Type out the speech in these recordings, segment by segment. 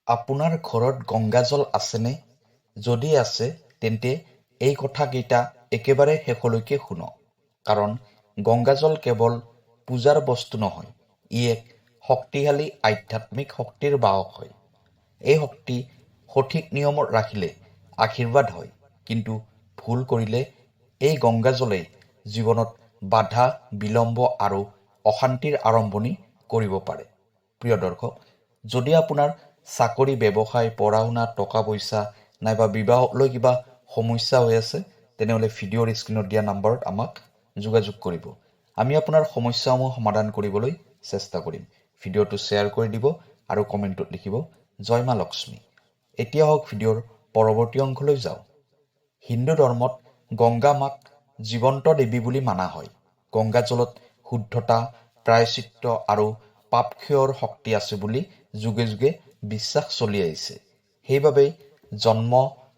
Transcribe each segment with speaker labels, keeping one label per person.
Speaker 1: আপোনাৰ ঘৰত গংগাজল আছেনে? যদি আছে তেন্তে এই কথাকেইটা একেবাৰে শেষলৈকে শুনক। কাৰণ গংগাজল কেৱল পূজাৰ বস্তু নহয়, ই এক শক্তিশালী আধ্যাত্মিক শক্তিৰ বাহক হয়। এই শক্তি সঠিক নিয়মত ৰাখিলে আশীৰ্বাদ হয়, কিন্তু ভুল কৰিলে এই গংগাজলে জীৱনত বাধা, বিলম্ব আৰু অশান্তিৰ আৰম্ভণি কৰিব পাৰে। প্ৰিয় দৰ্শক, যদি আপোনাৰ চাকৰি, ব্যৱসায়, পঢ়া শুনা, টকা পইচা নাইবা বিবাহক লৈ কিবা সমস্যা হৈ আছে, তেনেহ'লে ভিডিঅ'ৰ স্ক্ৰীণত দিয়া নম্বৰত আমাক যোগাযোগ কৰিব। আমি আপোনাৰ সমস্যাসমূহ সমাধান কৰিবলৈ চেষ্টা কৰিম। ভিডিঅ'টো শ্বেয়াৰ কৰি দিব আৰু কমেণ্টত লিখিব জয় মা লক্ষ্মী। এতিয়া হওক ভিডিঅ'ৰ পৰৱৰ্তী অংশলৈ যাওঁ। হিন্দু ধৰ্মত গংগা মাক জীৱন্ত দেৱী বুলি মানা হয়। গংগাজলত শুদ্ধতা, প্ৰায়শ্চিত্ত আৰু পাপক্ষয়ৰ শক্তি আছে বুলি যুগে যুগে বিশ্বাস চলি আহিছে। সেইবাবেই জন্ম,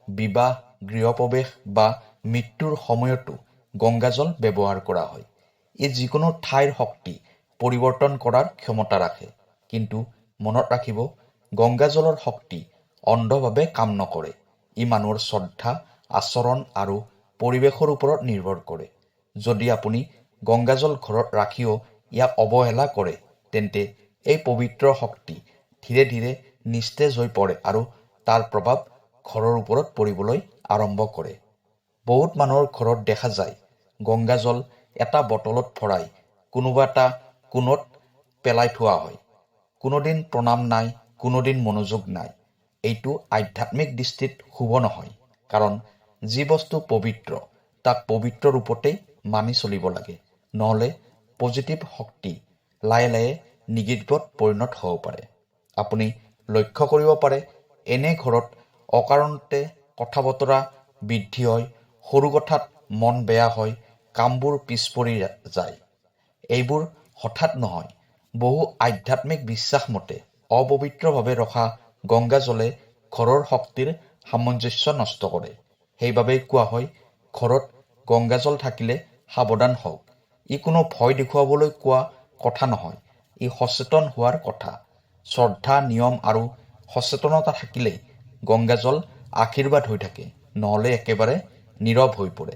Speaker 1: বিবাহ, গৃহপ্ৰৱেশ বা মৃত্যুৰ সময়তো গংগাজল ব্যৱহাৰ কৰা হয়। ই যিকোনো ঠাইৰ শক্তি পৰিৱৰ্তন কৰাৰ ক্ষমতা ৰাখে। কিন্তু মনত ৰাখিব, গংগাজলৰ শক্তি অন্ধভাৱে কাম নকৰে। ই মানুহৰ শ্ৰদ্ধা, আচৰণ আৰু পৰিৱেশৰ ওপৰত নিৰ্ভৰ কৰে। যদি আপুনি গংগাজল ঘৰত ৰাখিও ইয়াক অৱহেলা কৰে, তেন্তে এই পবিত্ৰ শক্তি ধীৰে ধীৰে নিস্তেজ হৈ পৰে আৰু তাৰ প্ৰভাৱ ঘৰৰ ওপৰত পৰিবলৈ আৰম্ভ কৰে। বহুত মানুহৰ ঘৰত দেখা যায় গংগাজল এটা বটলত ভৰাই কোনোবা এটা কোণত পেলাই থোৱা হয়। কোনোদিন প্ৰণাম নাই, কোনোদিন মনোযোগ নাই। এইটো আধ্যাত্মিক দৃষ্টিত শুভ নহয়, কাৰণ যি বস্তু পবিত্ৰ তাক পবিত্ৰ ৰূপতেই মানি চলিব লাগে। নহ'লে পজিটিভ শক্তি লাহে লাহে নিগেটিভত পৰিণত হ'ব পাৰে। আপুনি লক্ষ্য কৰিব পাৰে, এনে ঘৰত অকাৰণতে কথা বতৰা বৃদ্ধি হয়, সৰু কথাত মন বেয়া হয়, কামবোৰ পিছ পৰি যায়। এইবোৰ হঠাৎ নহয়। বহু আধ্যাত্মিক বিশ্বাস মতে অপবিত্ৰভাৱে ৰখা গংগাজলে ঘৰৰ শক্তিৰ সামঞ্জস্য নষ্ট কৰে। সেইবাবেই কোৱা হয়, ঘৰত গংগাজল থাকিলে সাৱধান হওক। ই কোনো ভয় দেখুৱাবলৈ কোৱা কথা নহয়, ই সচেতন হোৱাৰ কথা। শ্ৰদ্ধা, নিয়ম আৰু সচেতনতা থাকিলেই গংগাজল আশীৰ্বাদ হৈ থাকে, নহ'লে একেবাৰে নীৰৱ হৈ পৰে।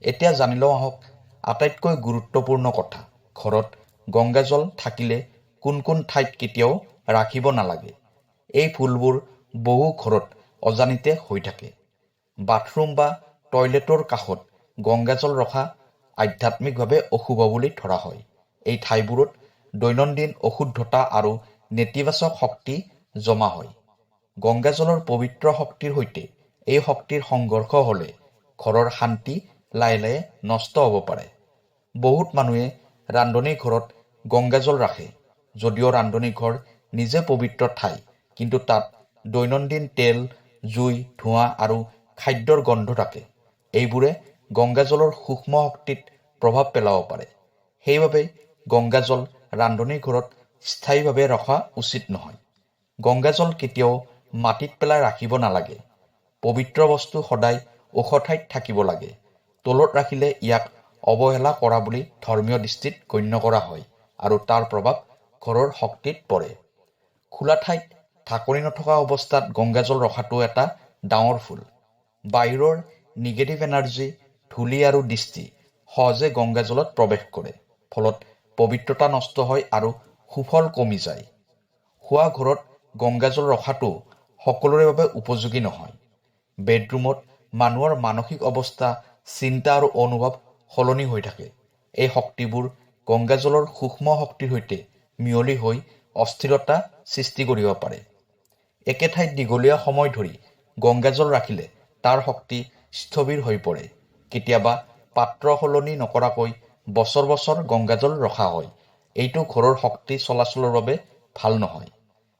Speaker 1: এতিয়া জানি লওঁ আহক আটাইতকৈ গুৰুত্বপূৰ্ণ কথা, ঘৰত গংগাজল থাকিলে কোন কোন ঠাইত কেতিয়াও ৰাখিব নালাগে। এই ভুলবোৰ বহু ঘৰত অজানিতে হৈ থাকে। বাথৰুম বা টয়লেটৰ কাষত গংগাজল ৰখা আধ্যাত্মিকভাৱে অশুভ বুলি ধৰা হয়। এই ঠাইবোৰত দৈনন্দিন অশুদ্ধতা আৰু নেতিবাচক শক্তি জমা হয়। গংগাজলৰ পবিত্ৰ শক্তিৰ সৈতে এই শক্তিৰ সংঘৰ্ষ হ'লে ঘৰৰ শান্তি লাহে লাহে নষ্ট হ'ব পাৰে। বহুত মানুহে ৰান্ধনী ঘৰত গংগাজল ৰাখে। যদিও ৰান্ধনী ঘৰ নিজে পবিত্ৰ ঠাই, কিন্তু তাত দৈনন্দিন তেল, জুই, ধোঁৱা আৰু খাদ্যৰ গন্ধ থাকে। এইবোৰে গংগাজলৰ সূক্ষ্ম শক্তিত প্ৰভাৱ পেলাব পাৰে। সেইবাবে গংগাজল ৰান্ধনী ঘৰত স্থায়ীভাৱে ৰখা উচিত নহয়। গংগাজল কেতিয়াও মাটিত পেলাই ৰাখিব নালাগে। পবিত্ৰ বস্তু সদায় ওখ ঠাইত থাকিব লাগে। তলত ৰাখিলে ইয়াক অৱহেলা কৰা বুলি ধৰ্মীয় দৃষ্টিত গণ্য কৰা হয় আৰু তাৰ প্ৰভাৱ ঘৰৰ শক্তিত পৰে। খোলা ঠাইত ঢাকনি নথকা অৱস্থাত গংগাজল ৰখাটো এটা ডাঙৰ ভুল। বাহিৰৰ নিগেটিভ এনাৰ্জি, ধূলি আৰু দৃষ্টি সহজে গংগাজলত প্ৰৱেশ কৰে। ফলত পবিত্ৰতা নষ্ট হয় আৰু সুফল কমি যায়। শোৱা ঘৰত গংগাজল ৰখাটো সকলোৰে বাবে উপযোগী নহয়। বেডৰুমত মানুহৰ মানসিক অৱস্থা, চিন্তা আৰু অনুভৱ সলনি হৈ থাকে। এই শক্তিবোৰ গংগাজলৰ সূক্ষ্ম শক্তিৰ সৈতে মিহলি হৈ অস্থিৰতা সৃষ্টি কৰিব পাৰে। একে ঠাইত দীঘলীয়া সময় ধৰি গংগাজল ৰাখিলে তাৰ শক্তি স্থবিৰ হৈ পৰে। কেতিয়াবা পাত্ৰ সলনি নকৰাকৈ বছৰ বছৰ গংগাজল ৰখা হয়। এইটো ঘৰৰ শক্তি চলাচলৰ বাবে ভাল নহয়।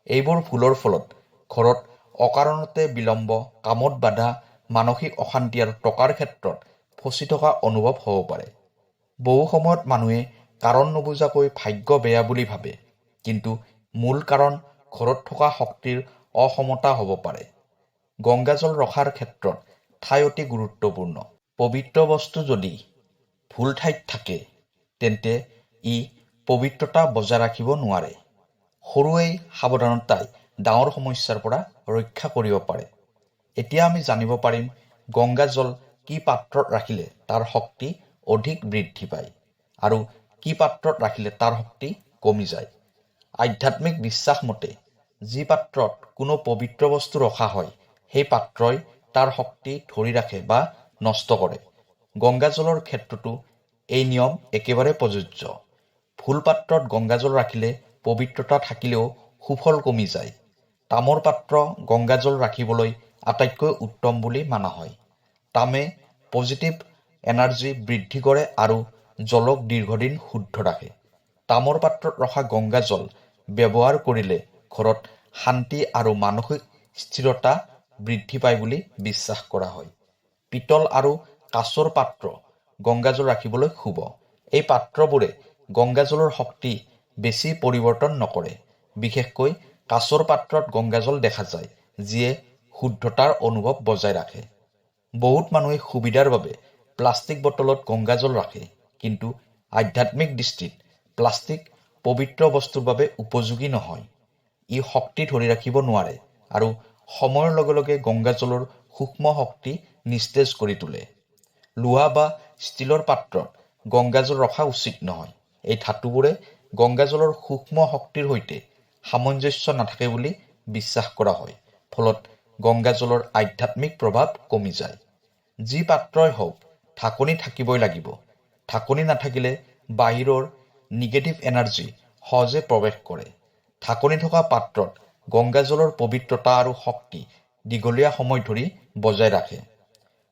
Speaker 1: এইবোৰ ভুলৰ ফলত ঘৰত অকাৰণতে বিলম্ব, কামত বাধা, মানসিক অশান্তি আৰু টকাৰ ক্ষেত্ৰত ফচি থকা অনুভৱ হ'ব পাৰে। বহু সময়ত মানুহে কাৰণ নুবুজাকৈ ভাগ্য বেয়া বুলি ভাবে, কিন্তু মূল কাৰণ ঘৰত থকা শক্তিৰ অসমতা হ'ব পাৰে। গংগাজল ৰখাৰ ক্ষেত্ৰত ঠাই অতি গুৰুত্বপূৰ্ণ। পবিত্ৰ বস্তু যদি ভুল ঠাইত থাকে, তেন্তে ই পবিত্ৰতা বজাই ৰাখিব নোৱাৰে। সৰু এই সাৱধানতাই ডাঙৰ সমস্যাৰ পৰা ৰক্ষা কৰিব পাৰে। এতিয়া আমি জানিব পাৰিম গংগাজল কি পাত্ৰত ৰাখিলে তাৰ শক্তি অধিক বৃদ্ধি পায় আৰু কি পাত্ৰত ৰাখিলে তাৰ শক্তি কমি যায়। আধ্যাত্মিক বিশ্বাস মতে যি পাত্ৰত কোনো পবিত্ৰ বস্তু ৰখা হয় সেই পাত্ৰই তাৰ শক্তি ধৰি ৰাখে বা নষ্ট কৰে। গংগাজলৰ ক্ষেত্ৰতো এই নিয়ম একেবাৰে প্ৰযোজ্য। ভুল পাত্ৰত গংগাজল ৰাখিলে পবিত্ৰতা থাকিলেও সুফল কমি যায়। তামৰ পাত্ৰ গংগাজল ৰাখিবলৈ আটাইতকৈ উত্তম বুলি মানা হয়। তামে পজিটিভ এনাৰ্জি বৃদ্ধি কৰে আৰু জলক দীৰ্ঘদিন শুদ্ধ ৰাখে। তামৰ পাত্ৰত ৰখা গংগাজল ব্যৱহাৰ কৰিলে ঘৰত শান্তি আৰু মানসিক স্থিৰতা বৃদ্ধি পায় বুলি বিশ্বাস কৰা হয়। পিতল আৰু কাঁচৰ পাত্ৰ গংগাজল ৰাখিবলৈ শুভ। এই পাত্ৰবোৰে গংগাজলৰ শক্তি বেছি পৰিৱৰ্তন নকৰে। বিশেষকৈ কাঁচৰ পাত্ৰত গংগাজল দেখা যায় যিয়ে শুদ্ধতাৰ অনুভৱ বজাই ৰাখে। বহুত মানুহে সুবিধাৰ বাবে প্লাষ্টিক বটলত গংগাজল ৰাখে, কিন্তু আধ্যাত্মিক দৃষ্টিত প্লাষ্টিক পবিত্ৰ বস্তুৰ বাবে উপযোগী নহয়। ই শক্তি ধৰি ৰাখিব নোৱাৰে আৰু সময়ৰ লগে লগে গংগাজলৰ সূক্ষ্ম শক্তি নিস্তেজ কৰি তোলে। লোহা বা ষ্টীলৰ পাত্ৰত গংগাজল ৰখা উচিত নহয়। এই ধাতুবোৰে গংগাজলৰ সূক্ষ্ম শক্তিৰ সৈতে সামঞ্জস্য নাথাকে বুলি বিশ্বাস কৰা হয়, ফলত গংগাজলৰ আধ্যাত্মিক প্ৰভাৱ কমি যায়। যি পাত্ৰই হওক ঢাকনি থাকিবই লাগিব। ঢাকনি নাথাকিলে বাহিৰৰ নিগেটিভ এনাৰ্জি সহজে প্ৰৱেশ কৰে। ঢাকনি থকা পাত্ৰত গংগাজলৰ পবিত্ৰতা আৰু শক্তি দীঘলীয়া সময় ধৰি বজাই ৰাখে।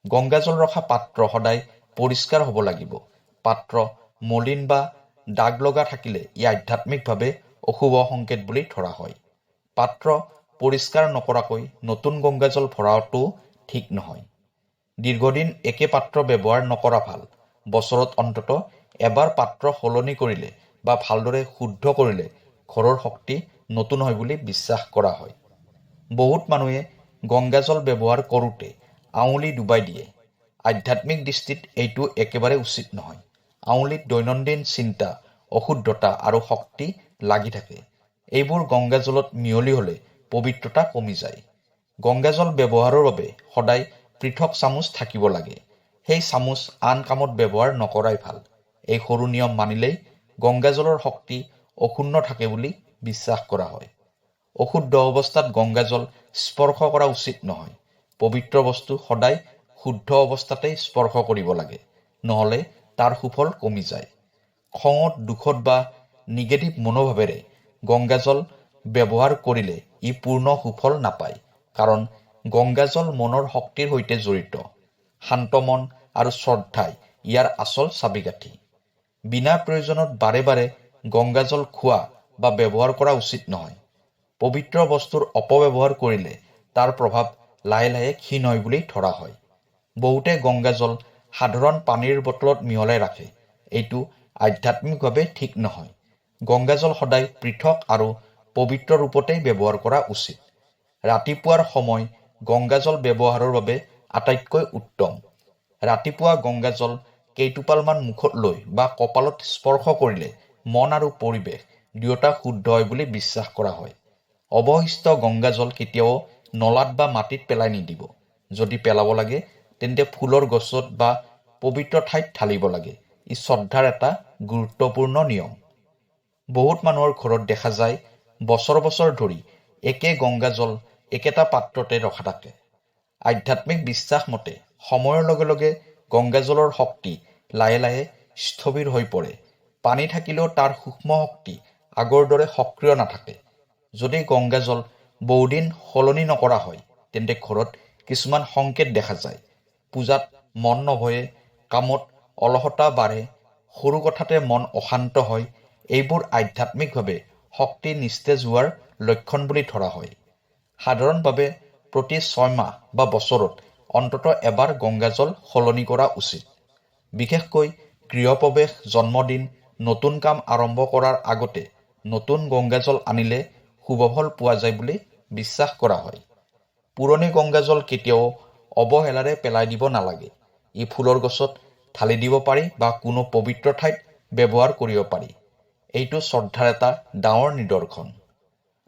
Speaker 1: গংগাজল ৰখা পাত্ৰ সদায় পৰিষ্কাৰ হ'ব লাগিব। পাত্ৰ মলিন বা দাগ লগা থাকিলে ই আধ্যাত্মিকভাৱে অশুভ সংকেত বুলি ধৰা হয়। পাত্ৰ পৰিষ্কাৰ নকৰাকৈ নতুন গংগাজল ভৰোৱাটো ঠিক নহয়। দীৰ্ঘদিন একে পাত্ৰ ব্যৱহাৰ নকৰা ভাল। বছৰত অন্ততঃ এবাৰ পাত্ৰ সলনি কৰিলে বা ভালদৰে শুদ্ধ কৰিলে ঘৰৰ শক্তি নতুন হয় বুলি বিশ্বাস কৰা হয়। বহুত মানুহে গংগাজল ব্যৱহাৰ কৰোঁতে আঙুলি ডুবাই দিয়ে। আধ্যাত্মিক দৃষ্টিত এইটো একেবাৰে উচিত নহয়। আঙুলিত দৈনন্দিন চিন্তা, অশুদ্ধতা আৰু শক্তি লাগি থাকে। এইবোৰ গংগাজলত মিহলি হ'লে পবিত্ৰতা কমি যায়। গংগাজল ব্যৱহাৰৰ বাবে সদায় পৃথক চামুচ থাকিব লাগে। সেই চামুচ আন কামত ব্যৱহাৰ নকৰাই ভাল। এই সৰু নিয়ম মানিলেই গংগাজলৰ শক্তি অক্ষুণ্ণ থাকে বুলি বিশ্বাস কৰা হয়। অশুদ্ধ অৱস্থাত গংগাজল স্পৰ্শ কৰা উচিত নহয়। পবিত্ৰ বস্তু সদায় শুদ্ধ অৱস্থাতেই স্পৰ্শ কৰিব লাগে, নহ'লে তাৰ সুফল কমি যায়। খঙত, দুখত বা নিগেটিভ মনোভাৱেৰে গংগাজল ব্যৱহাৰ কৰিলে ই পূৰ্ণ সুফল নাপায়, কাৰণ গংগাজল মনৰ শক্তিৰ সৈতে জড়িত। শান্ত মন আৰু শ্ৰদ্ধাই ইয়াৰ আচল চাবিকাঠি। বিনা প্ৰয়োজনত বাৰে বাৰে গংগাজল খোৱা বা ব্যৱহাৰ কৰা উচিত নহয়। পবিত্ৰ বস্তুৰ অপব্যৱহাৰ কৰিলে তাৰ প্ৰভাৱ লাহে লাহে ক্ষীণ হয় বুলি ধৰা হয়। বহুতে গংগাজল সাধাৰণ পানীৰ বটলত মিহলাই ৰাখে। এইটো আধ্যাত্মিকভাৱে ঠিক নহয়। গংগাজল সদায় পৃথক আৰু পবিত্ৰ ৰূপতেই ব্যৱহাৰ কৰা উচিত। ৰাতিপুৱাৰ সময় গংগাজল ব্যৱহাৰৰ বাবে আটাইতকৈ উত্তম। ৰাতিপুৱা গংগাজল কেইটোপালমান মুখত লৈ বা কপালত স্পৰ্শ কৰিলে মন আৰু পৰিৱেশ দুয়োটা শুদ্ধ হয় বুলি বিশ্বাস কৰা হয়। অৱশিষ্ট গংগাজল কেতিয়াও নলাত বা মাটিত পেলাই নিদিব। যদি পেলাব লাগে তেন্তে ফুলৰ গছত বা পবিত্ৰ ঠাইত ঢালিব লাগে। ই শ্ৰদ্ধাৰ এটা গুৰুত্বপূৰ্ণ নিয়ম। বহুত মানুহৰ ঘৰত দেখা যায় বছৰ বছৰ ধৰি একে গংগাজল একেটা পাত্ৰতে ৰখা থাকে। আধ্যাত্মিক বিশ্বাস মতে সময়ৰ লগে লগে গংগাজলৰ শক্তি লাহে লাহে স্থবিৰ হৈ পৰে। পানী থাকিলেও তাৰ সূক্ষ্ম শক্তি আগৰ দৰে সক্ৰিয় নাথাকে। যদি গংগাজল বহুদিন সলনি নকৰা হয় তেন্তে ঘৰত কিছুমান সংকেত দেখা যায়। পূজাত মন নবহে, কামত অলসতা বাঢ়ে, সৰু কথাতে মন অশান্ত হয়। এইবোৰ আধ্যাত্মিকভাৱে শক্তি নিস্তেজ হোৱাৰ লক্ষণ বুলি ধৰা হয়। সাধাৰণভাৱে প্ৰতি 6 মাহ বা বছৰত অন্ততঃ এবাৰ গংগাজল সলনি কৰা উচিত। বিশেষকৈ গৃহপ্ৰৱেশ, জন্মদিন, নতুন কাম আৰম্ভ কৰাৰ আগতে নতুন গংগাজল আনিলে শুভফল পোৱা যায় বুলি বিশ্বাস কৰা হয়। পুৰণি গংগাজল কেতিয়াও অৱহেলাৰে পেলাই দিব নালাগে। ই ফুলৰ গছত ঢালি দিব পাৰি বা কোনো পবিত্ৰ ঠাইত ব্যৱহাৰ কৰিব পাৰি। এইটো শ্ৰদ্ধাৰ এটা ডাঙৰ নিদৰ্শন।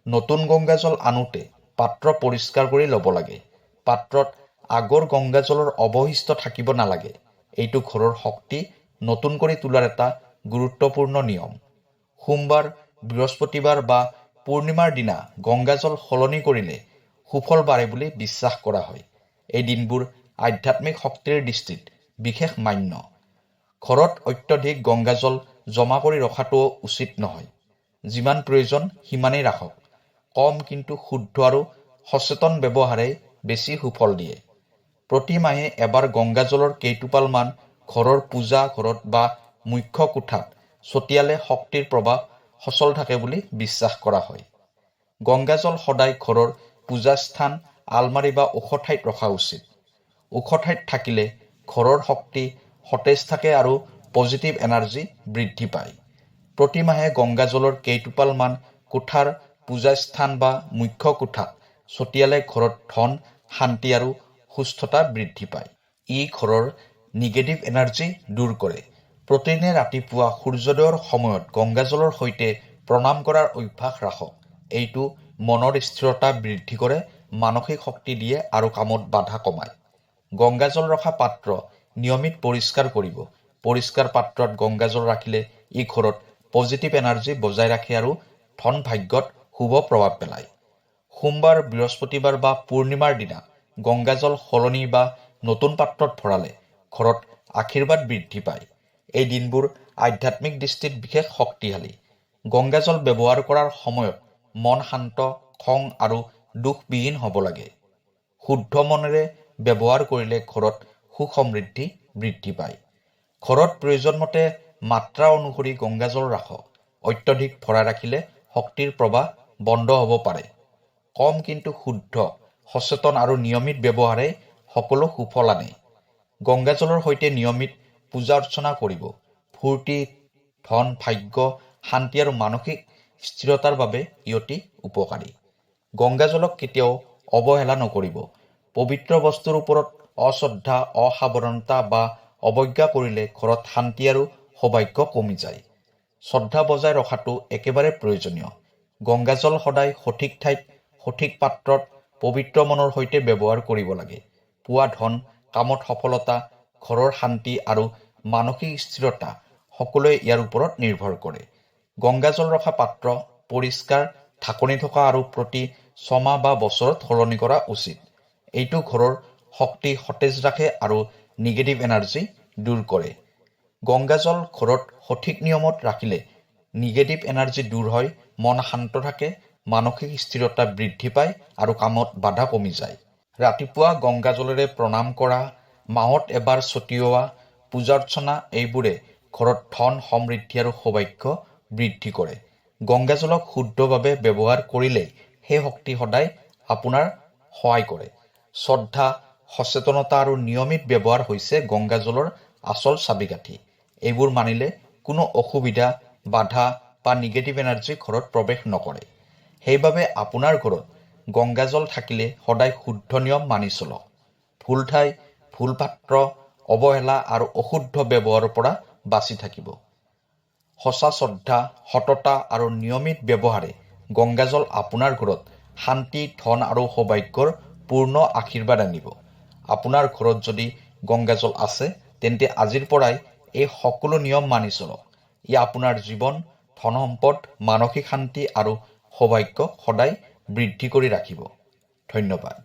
Speaker 1: নতুন গংগাজল আনোতে পাত্ৰ পৰিষ্কাৰ কৰি ল'ব লাগে। পাত্ৰত আগৰ গংগাজলৰ অৱশিষ্ট থাকিব নালাগে। এইটো ঘৰৰ শক্তি নতুন কৰি তোলাৰ এটা গুৰুত্বপূৰ্ণ নিয়ম। সোমবাৰ, বৃহস্পতিবাৰ বা পূৰ্ণিমাৰ দিনা গংগাজল সলনি কৰিলে সুফল বাঢ়ে বুলি বিশ্বাস কৰা হয়। এই দিনবোৰ আধ্যাত্মিক শক্তিৰ দৃষ্টিত বিশেষ মান্য। ঘৰত অত্যধিক গংগাজল জমা কৰি ৰখাটো উচিত নহয়। যিমান প্ৰয়োজন সিমানেই ৰাখক। কম কিন্তু শুদ্ধ আৰু সচেতন ব্যৱহাৰে বেছি সুফল দিয়ে। প্ৰতি মাহে এবাৰ গংগাজলৰ কেইটোপালমান ঘৰৰ পূজা ঘৰত বা মুখ্য কোঠাত ছটিয়ালে শক্তিৰ প্ৰভাৱ সচল থাকে বুলি বিশ্বাস কৰা হয়। গংগাজল সদায় ঘৰৰ পূজাস্থান, আলমাৰী বা ওখ ঠাইত ৰখা উচিত। ওখ ঠাইত থাকিলে ঘৰৰ শক্তি সতেজ থাকে আৰু পজিটিভ এনাৰ্জি বৃদ্ধি পায়। প্ৰতিমাহে গংগাজলৰ কেইটোপালমান কোঠাৰ পূজাস্থান বা মুখ্য কোঠাত ছটিয়ালে ঘৰত ধন, শান্তি আৰু সুস্থতা বৃদ্ধি পায়। ই ঘৰৰ নিগেটিভ এনাৰ্জি দূৰ কৰে। প্ৰতিদিনে ৰাতিপুৱা সূৰ্যোদয়ৰ সময়ত গংগাজলৰ সৈতে প্ৰণাম কৰাৰ অভ্যাস ৰাখক। এইটো মনৰ স্থিৰতা বৃদ্ধি কৰে, মানসিক শক্তি দিয়ে আৰু কামত বাধা কমায়। গংগাজল ৰখা পাত্ৰ নিয়মিত পৰিষ্কাৰ কৰিব। পৰিষ্কাৰ পাত্ৰত গংগাজল ৰাখিলে ই ঘৰত পজিটিভ এনাৰ্জি বজাই ৰাখে আৰু ধন ভাগ্যত শুভ প্ৰভাৱ পেলায়। সোমবাৰ, বৃহস্পতিবাৰ বা পূৰ্ণিমাৰ দিনা গংগাজল সলনি বা নতুন পাত্ৰত ভৰালে ঘৰত আশীৰ্বাদ বৃদ্ধি পায়। এই দিনবোৰ আধ্যাত্মিক দৃষ্টিত বিশেষ শক্তিশালী। গংগাজল ব্যৱহাৰ কৰাৰ সময়ত মন শান্ত, খং আৰু দুখবিহীন হ'ব লাগে। শুদ্ধ মনেৰে ব্যৱহাৰ কৰিলে ঘৰত সুখ সমৃদ্ধি বৃদ্ধি পায়। ঘৰত প্ৰয়োজনমতে মাত্ৰা অনুসৰি গংগাজল ৰাখক। অত্যধিক ভৰাই ৰাখিলে শক্তিৰ প্ৰৱাহ বন্ধ হ'ব পাৰে। কম কিন্তু শুদ্ধ, সচেতন আৰু নিয়মিত ব্যৱহাৰে সকলো সুফল আনে। গংগাজলৰ সৈতে নিয়মিত পূজা অৰ্চনা কৰিব। ফূৰ্তি, ধন, ভাগ্য, শান্তি আৰু মানসিক স্থিৰতাৰ বাবে ই অতি উপকাৰী। গংগাজলক কেতিয়াও অৱহেলা নকৰিব। পবিত্ৰ বস্তুৰ ওপৰত অশ্ৰদ্ধা, অসাৱধানতা বা অৱজ্ঞা কৰিলে ঘৰত শান্তি আৰু সৌভাগ্য কমি যায়। শ্ৰদ্ধা বজাই ৰখাটো একেবাৰে প্ৰয়োজনীয়। গংগাজল সদায় সঠিক ঠাইত, সঠিক পাত্ৰত, পবিত্ৰ মনৰ সৈতে ব্যৱহাৰ কৰিব লাগে। পোৱা ধন, কামত সফলতা, ঘৰৰ শান্তি আৰু মানসিক স্থিৰতা সকলোৱে ইয়াৰ ওপৰত নিৰ্ভৰ কৰে। গংগাজল ৰখা পাত্ৰ পৰিষ্কাৰ, ঢাকনি থকা আৰু প্ৰতি 6 মাহ বা বছৰত সলনি কৰা উচিত। এইটো ঘৰৰ শক্তি সতেজ ৰাখে আৰু নিগেটিভ এনাৰ্জি দূৰ কৰে। গংগাজল ঘৰত সঠিক নিয়মত ৰাখিলে নিগেটিভ এনাৰ্জি দূৰ হয়, মন শান্ত থাকে, মানসিক স্থিৰতা বৃদ্ধি পায় আৰু কামত বাধা কমি যায়। ৰাতিপুৱা গংগাজলেৰে প্ৰণাম কৰা, মাহত এবাৰ ছটিওৱা পূজা অৰ্চনা এইবোৰে ঘৰত ধন, সমৃদ্ধি আৰু সৌভাগ্য বৃদ্ধি কৰে। গংগাজলক শুদ্ধভাৱে ব্যৱহাৰ কৰিলেই সেই শক্তি সদায় আপোনাৰ সহায় কৰে। শ্ৰদ্ধা, সচেতনতা আৰু নিয়মিত ব্যৱহাৰ হৈছে গংগাজলৰ আচল চাবিকাঠি। এইবোৰ মানিলে কোনো অসুবিধা, বাধা বা নিগেটিভ এনাৰ্জি ঘৰত প্ৰৱেশ নকৰে। সেইবাবে আপোনাৰ ঘৰত গংগাজল থাকিলে সদায় শুদ্ধ নিয়ম মানি চলক। ভুল ঠাই, ভুল পাত্ৰ, অৱহেলা আৰু অশুদ্ধ ব্যৱহাৰৰ পৰা বাচি থাকিব। সঁচা শ্ৰদ্ধা, সততা আৰু নিয়মিত ব্যৱহাৰে গংগাজল আপোনাৰ ঘৰত শান্তি, ধন আৰু সৌভাগ্যৰ পূৰ্ণ আশীৰ্বাদ আনিব। আপোনাৰ ঘৰত যদি গংগাজল আছে তেন্তে আজিৰ পৰাই এই সকলো নিয়ম মানি চলক। ই আপোনাৰ জীৱন, ধন সম্পদ, মানসিক শান্তি আৰু সৌভাগ্য সদায় বৃদ্ধি কৰি ৰাখিব। ধন্যবাদ।